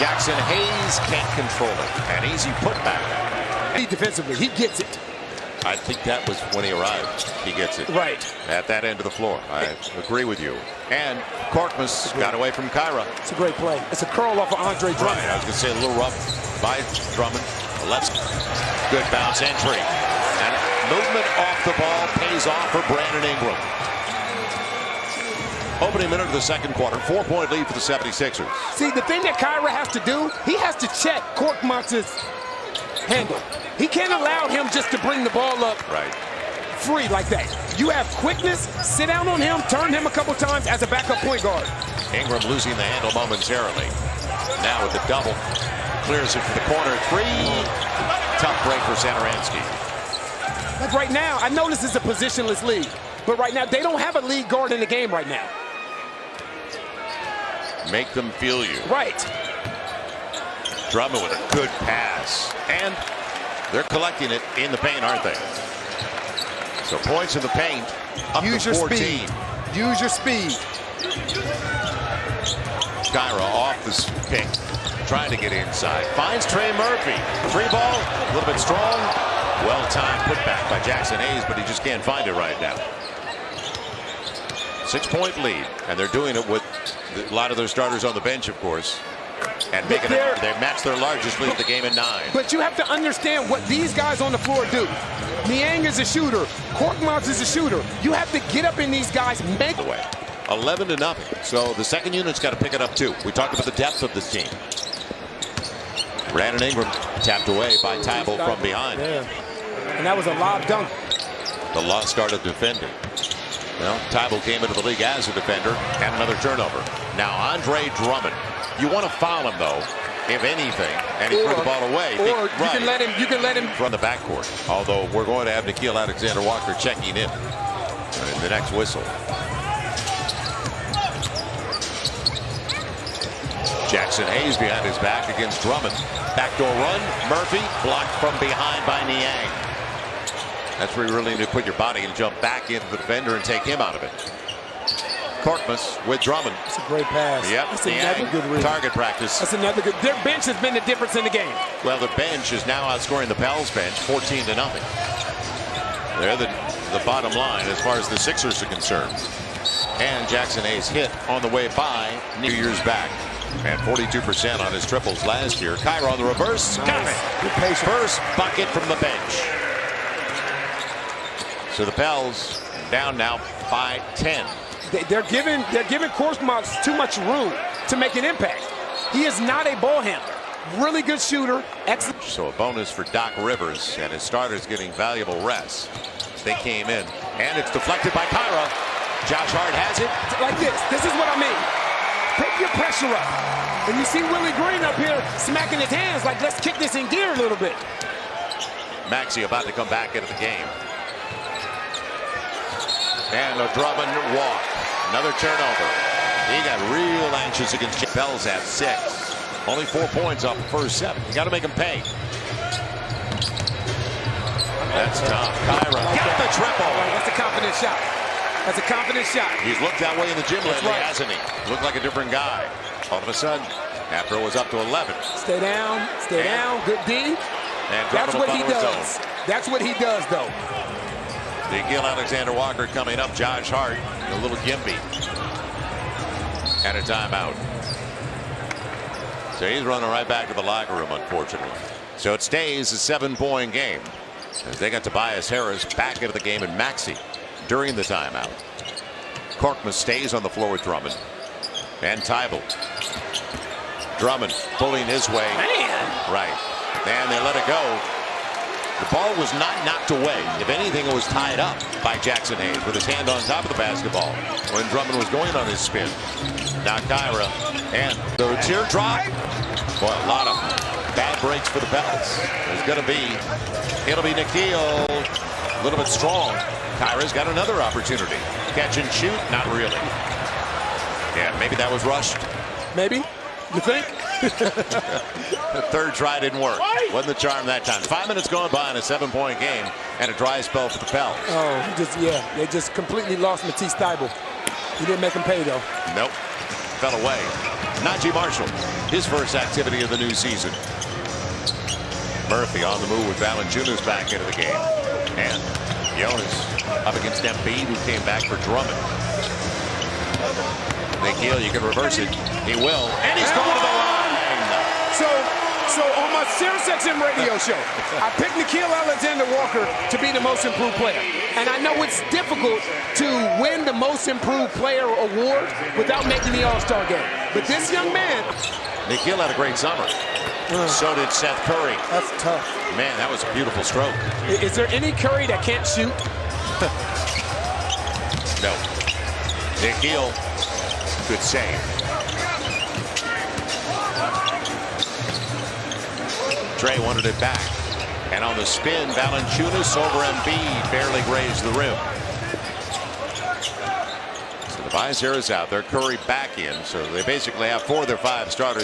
Jackson Hayes can't control it. An easy putback. Defensively, he gets it. I think that was when he arrived. He gets it. Right. At that end of the floor. I agree with you. And Korkmaz got away from Kyra. It's a great play. It's a curl off of Andre Drummond. Right. I was going to say a little rough by Drummond. Let's good bounce entry. And movement off the ball pays off for Brandon Ingram. Opening minute of the second quarter. 4-point lead for the 76ers. See, the thing that Kyra has to do, he has to check Korkmaz's handle. He can't allow him just to bring the ball up free like that. You have quickness, sit down on him, turn him a couple times as a backup point guard. Ingram losing the handle momentarily. Now with the double. Clears it for the corner three. Tough break for Satoransky. Like right now, I know this is a positionless league, but right now, they don't have a lead guard in the game right now. Make them feel you. Right. Drummond with a good pass. And they're collecting it in the paint, aren't they? So points in the paint, up Use to your 14. speed. Use your speed. Kyra off the pick, trying to get inside. Finds Trey Murphy. Three ball, a little bit strong. Well-timed putback by Jackson Hayes, but he just can't find it right now. 6-point lead, and they're doing it with a lot of their starters on the bench, of course. And making it, they match their largest lead of the game at 9. But you have to understand what these guys on the floor do. Niang is a shooter. Korkmaz is a shooter. You have to get up in these guys, make the way. 11-0. So the second unit's got to pick it up too. We talked about the depth of this team. Brandon Ingram tapped away by Tybalt from behind. Yeah. And that was a lob dunk. The lost start of defending. Well, Tybalt came into the league as a defender and another turnover. Now Andre Drummond. You want to foul him though, if anything, and he threw the ball away. Or you can let him from the backcourt. Although we're going to have Nickeil Alexander-Walker checking in the next whistle. Jackson Hayes behind his back against Drummond. Backdoor run. Murphy blocked from behind by Niang. That's where you really need to put your body and jump back into the defender and take him out of it. Korkmaz with Drummond. It's a great pass. Yep. That's another good read. Target practice. That's another good. Their bench has been the difference in the game. Well, the bench is now outscoring the Pels bench 14-0. They're the bottom line as far as the Sixers are concerned. And Jackson Hayes hit on the way by New Year's back. And 42% on his triples last year. Kyra on the reverse. Nice. Got it. Good patience. First bucket from the bench. So the Pels down now by 10. They're giving Korkmaz too much room to make an impact. He is not a ball handler. Really good shooter. Excellent. So a bonus for Doc Rivers and his starters getting valuable rest. They came in and it's deflected by Kyra. Josh Hart has it. Like this. This is what I mean. Take your pressure up. And you see Willie Green up here smacking his hands like, let's kick this in gear a little bit. Maxey about to come back into the game. And a Drummond walk. Another turnover. He got real anxious against Pels at 6. Only 4 points off the first 7. You got to make him pay. That's tough. Kyra got the triple. That's a confident shot. That's a confident shot. He's looked that way in the gym lately, hasn't he? Looked like a different guy. All of a sudden, after it was up to 11. Stay down. Stay down. Good D. And that's what he does. That's what he does, though. Nickeil Alexander-Walker coming up. Josh Hart, a little gimpy. And a timeout. So he's running right back to the locker room, unfortunately. So it stays a 7-point game as they got Tobias Harris back into the game and Maxey during the timeout. Korkmaz stays on the floor with Drummond and Tybalt. Drummond pulling his way. Man. Right. And they let it go. The ball was not knocked away. If anything, it was tied up by Jackson Hayes with his hand on top of the basketball when Drummond was going on his spin. Now Kyra and the teardrop. Boy, a lot of bad breaks for the Pels. It'll be Nickeil, a little bit strong. Kyra's got another opportunity. Catch and shoot, not really. Yeah, maybe that was rushed. Maybe, you think? The third try didn't work. Wasn't the charm that time. 5 minutes gone by in a 7-point game and a dry spell for the Pels. Oh, they just completely lost Matisse Thybulle. He didn't make him pay though. Nope, fell away. Najee Marshall, his first activity of the new season. Murphy on the move with Valanciunas back into the game. And Jonas up against Embiid, who came back for Drummond. Nikhil, you can reverse it. He will. And he's going to the line. So on my SiriusXM radio show, I picked Nikhil Alexander-Walker to be the most improved player. And I know it's difficult to win the most improved player award without making the All-Star game. But this young man... Nikhil had a great summer. So did Seth Curry. That's tough. Man, that was a beautiful stroke. Is there any Curry that can't shoot? No. Nikhil, good save. Trey wanted it back. And on the spin, Valanciunas over Embiid, barely grazed the rim. So the Vice is out there. Curry back in. So they basically have 4 of their 5 starters.